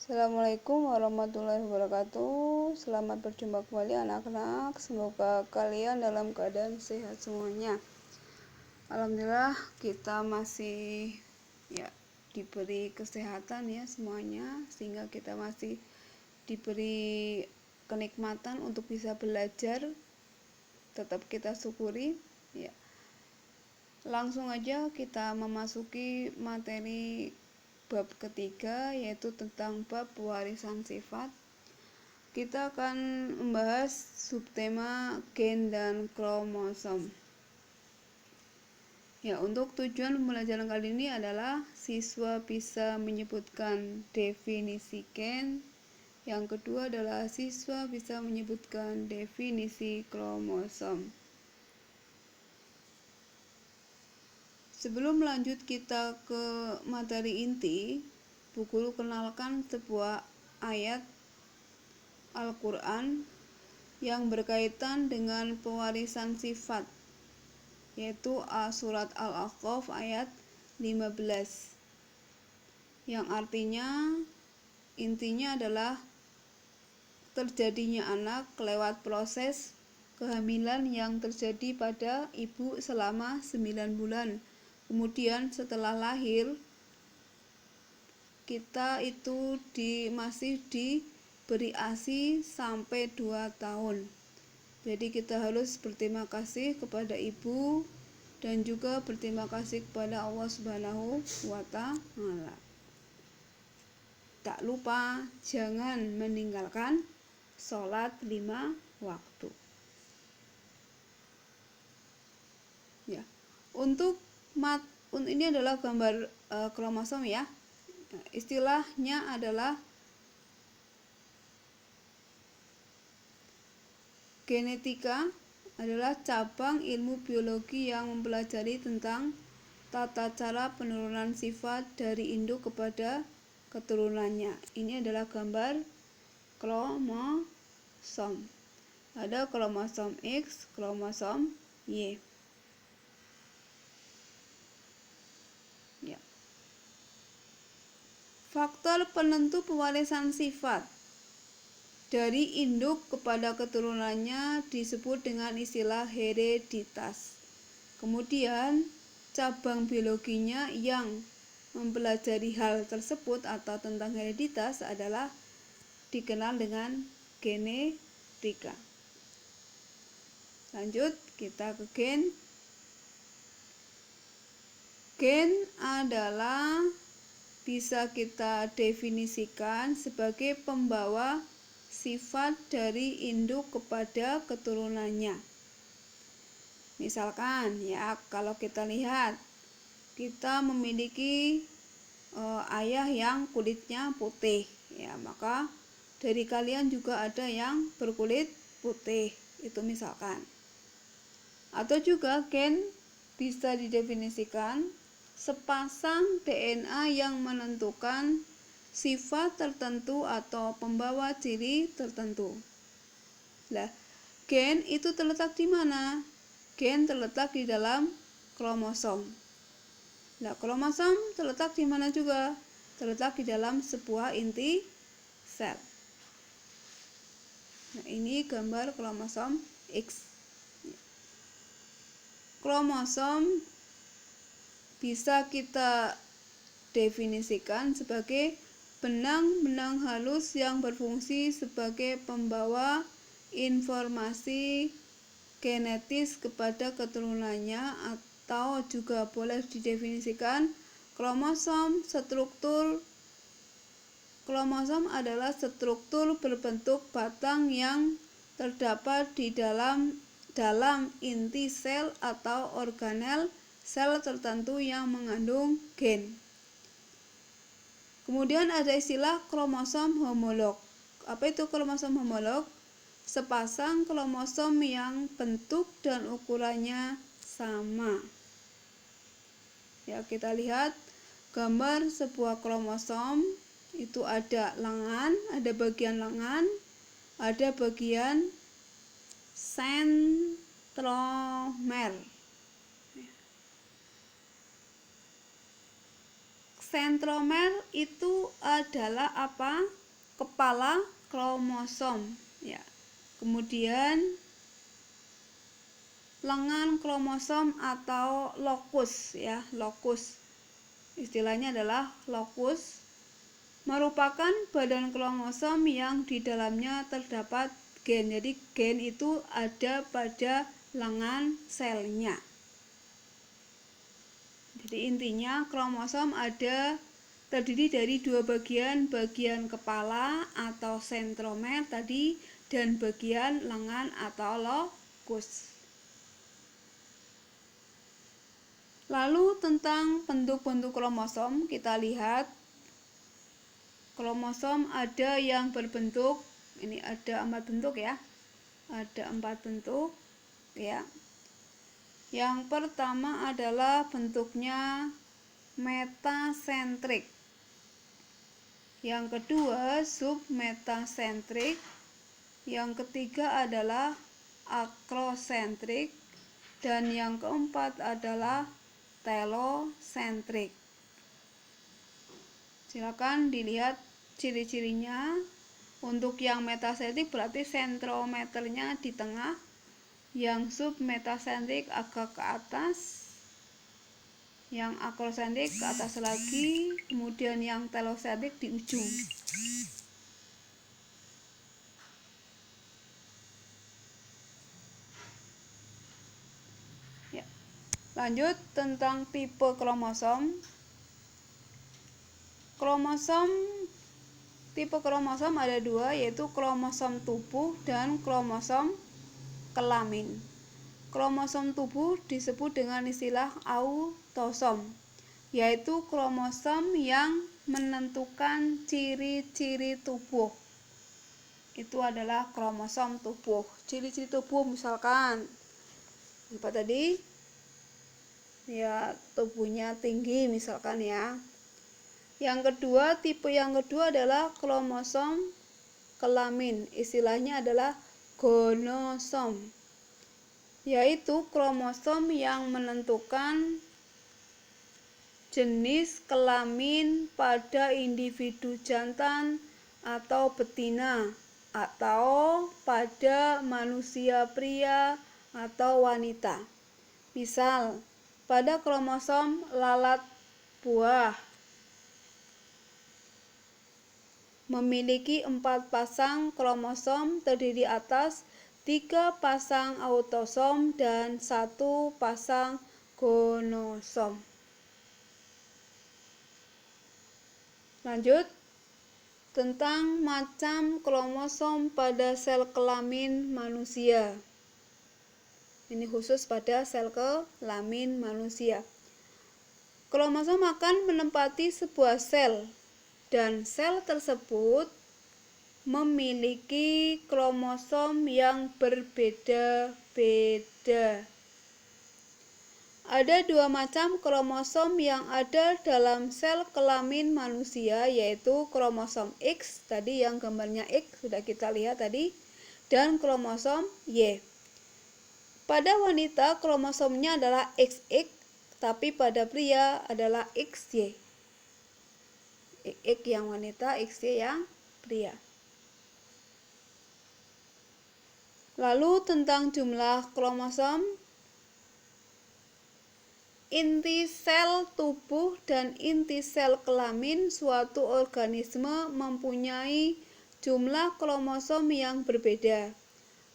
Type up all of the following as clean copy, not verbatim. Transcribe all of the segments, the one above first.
Assalamualaikum warahmatullahi wabarakatuh. Selamat berjumpa kembali anak-anak. Semoga kalian dalam keadaan sehat semuanya. Alhamdulillah kita masih diberi kesehatan ya semuanya, sehingga kita masih diberi kenikmatan untuk bisa belajar. Tetap kita syukuri ya. Langsung aja kita memasuki materi bab ketiga, yaitu tentang bab pewarisan sifat. Kita akan membahas subtema gen dan kromosom. Ya, untuk tujuan pembelajaran kali ini adalah siswa bisa menyebutkan definisi gen. Yang kedua adalah siswa bisa menyebutkan definisi kromosom. Sebelum lanjut kita ke materi inti, Bu Guru kenalkan sebuah ayat Al-Quran yang berkaitan dengan pewarisan sifat, yaitu surat Al-Ahqaf ayat 15, yang artinya intinya adalah terjadinya anak lewat proses kehamilan yang terjadi pada ibu selama 9 bulan. Kemudian setelah lahir kita itu masih diberi ASI sampai 2 tahun. Jadi kita harus berterima kasih kepada ibu dan juga berterima kasih kepada Allah Subhanahu wa Ta'ala. Tak lupa jangan meninggalkan sholat 5 waktu. Ya. Untuk ini adalah gambar kromosom ya. Istilahnya adalah genetika, adalah cabang ilmu biologi yang mempelajari tentang tata cara penurunan sifat dari induk kepada keturunannya. Ini adalah gambar kromosom. Ada kromosom X, kromosom Y. Ya. Faktor penentu pewarisan sifat dari induk kepada keturunannya disebut dengan istilah hereditas. Kemudian cabang biologinya yang mempelajari hal tersebut atau tentang hereditas adalah dikenal dengan genetika. Lanjut kita ke gen. Gen adalah bisa kita definisikan sebagai pembawa sifat dari induk kepada keturunannya. Misalkan ya, kalau kita lihat kita memiliki ayah yang kulitnya putih ya, maka dari kalian juga ada yang berkulit putih, itu misalkan. Atau juga gen bisa didefinisikan sepasang DNA yang menentukan sifat tertentu atau pembawa ciri tertentu. Nah, gen itu terletak di mana? Gen terletak di dalam kromosom. Nah, kromosom terletak di mana juga? Terletak di dalam sebuah inti sel. Nah, ini gambar kromosom X. Kromosom bisa kita definisikan sebagai benang-benang halus yang berfungsi sebagai pembawa informasi genetis kepada keturunannya, atau juga boleh didefinisikan kromosom struktur. Kromosom adalah struktur berbentuk batang yang terdapat di dalam inti sel atau organel sel tertentu yang mengandung gen. Kemudian ada istilah kromosom homolog. Apa itu kromosom homolog? Sepasang kromosom yang bentuk dan ukurannya sama. Ya, kita lihat gambar sebuah kromosom. Itu ada lengan, ada bagian lengan, ada bagian sentromer. sentromer itu adalah apa? Kepala kromosom ya. Kemudian lengan kromosom atau lokus ya, lokus. Istilahnya adalah lokus merupakan badan kromosom yang di dalamnya terdapat gen. Jadi gen itu ada pada lengan selnya. Jadi intinya kromosom terdiri dari dua bagian, bagian kepala atau sentromer tadi dan bagian lengan atau lokus. Lalu tentang bentuk-bentuk kromosom, kita lihat kromosom ada yang berbentuk, ini ada 4 bentuk ya. Ada 4 bentuk ya. Yang pertama adalah bentuknya metasentrik. Yang kedua submetasentrik. Yang ketiga adalah akrosentrik. Dan yang keempat adalah telosentrik. Silakan dilihat ciri-cirinya. Untuk yang metasentrik berarti sentrometernya di tengah. Yang submetasentrik agak ke atas. Yang akrosentrik ke atas lagi. Kemudian yang telosentrik di ujung. Lanjut tentang tipe kromosom. Tipe kromosom ada 2, yaitu kromosom tubuh dan kromosom kelamin. Kromosom tubuh disebut dengan istilah autosom, yaitu kromosom yang menentukan ciri-ciri tubuh. Itu adalah kromosom tubuh. Ciri-ciri tubuh misalkan apa tadi? Ya, tubuhnya tinggi misalkan ya. Tipe yang kedua adalah kromosom kelamin. Istilahnya adalah gonosom, yaitu kromosom yang menentukan jenis kelamin pada individu jantan atau betina atau pada manusia pria atau wanita. Misal, pada kromosom lalat buah memiliki 4 pasang kromosom terdiri atas 3 pasang autosom dan 1 pasang gonosom. Lanjut tentang macam kromosom pada sel kelamin manusia. Ini khusus pada sel kelamin manusia. Kromosom akan menempati sebuah sel dan sel tersebut memiliki kromosom yang berbeda-beda. Ada 2 macam kromosom yang ada dalam sel kelamin manusia, yaitu kromosom X, tadi yang gambarnya X sudah kita lihat tadi, dan kromosom Y. Pada wanita kromosomnya adalah XX, tapi pada pria adalah XY. XX yang wanita, XY yang pria. Lalu tentang jumlah kromosom, inti sel tubuh dan inti sel kelamin suatu organisme mempunyai jumlah kromosom yang berbeda.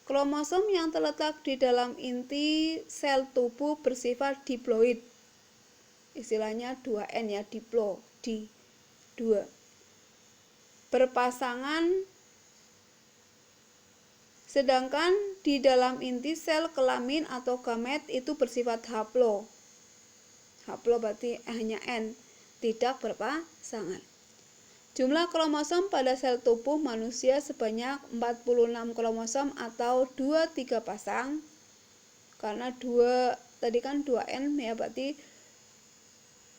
Kromosom yang terletak di dalam inti sel tubuh bersifat diploid. Istilahnya 2N ya, diplo, di 2. Berpasangan, sedangkan di dalam inti sel kelamin atau gamet itu bersifat haplo. Haplo berarti hanya N, tidak berpasangan. Jumlah kromosom pada sel tubuh manusia sebanyak 46 kromosom atau 23 pasang. Karena 2 tadi kan 2N ya, berarti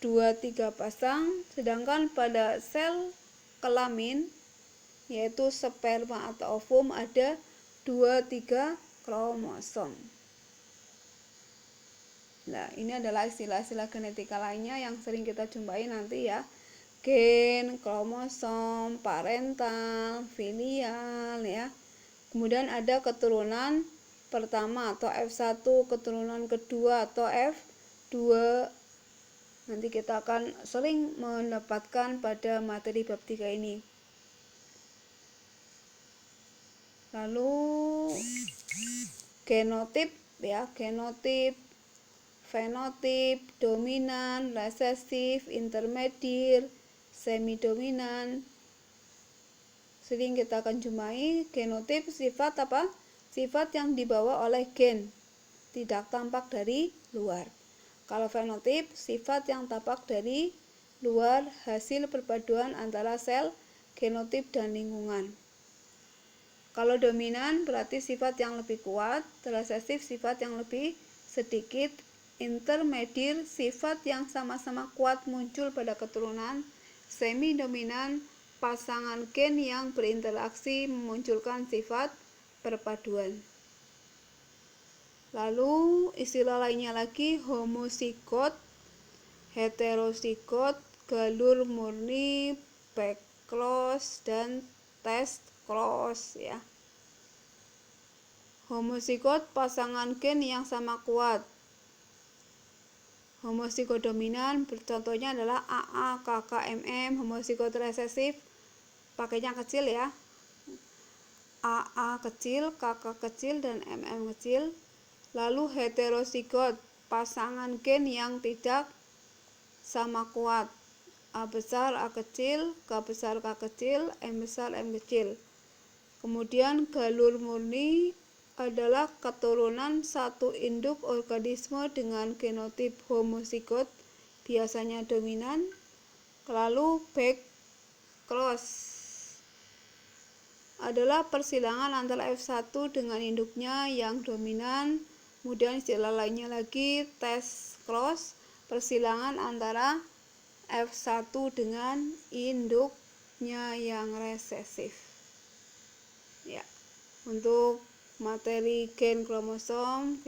23 pasang. Sedangkan pada sel kelamin yaitu sperma atau ovum ada 23 kromosom. Nah, ini adalah istilah-istilah genetika lainnya yang sering kita jumpai nanti ya. gen, kromosom, parental, filial ya. Kemudian ada keturunan pertama atau F1, keturunan kedua atau F2. Nanti kita akan sering mendapatkan pada materi bab 3 ini. Lalu genotip ya, genotip, fenotip, dominan, resesif, intermediate, semi dominan. Sering kita akan jumpai genotip sifat apa? Sifat yang dibawa oleh gen, tidak tampak dari luar. Kalau fenotip, sifat yang tampak dari luar hasil perpaduan antara sel, genotip, dan lingkungan. Kalau dominan berarti sifat yang lebih kuat, resesif sifat yang lebih sedikit, intermediate sifat yang sama-sama kuat muncul pada keturunan, semi dominan pasangan gen yang berinteraksi memunculkan sifat perpaduan. Lalu istilah lainnya lagi homozigot, heterozigot, galur murni, backcross, dan test cross ya. Homozigot pasangan gen yang sama kuat. Homozigot dominan contohnya adalah AA, KK, MM. Homozigot resesif pakainya kecil ya. AA kecil, KK kecil, dan MM kecil. Lalu heterozigot pasangan gen yang tidak sama kuat. A besar, A kecil, K besar, K kecil, M besar, M kecil. Kemudian galur murni adalah keturunan satu induk organisme dengan genotip homozigot, biasanya dominan. Lalu backcross adalah persilangan antara F1 dengan induknya yang dominan. Kemudian istilah lainnya lagi test cross, persilangan antara F1 dengan induknya yang resesif. Ya, untuk materi gen kromosom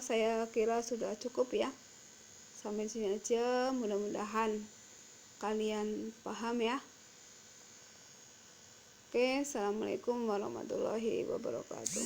saya kira sudah cukup ya. Sampai sini aja, mudah-mudahan kalian paham ya. Oke, assalamualaikum warahmatullahi wabarakatuh.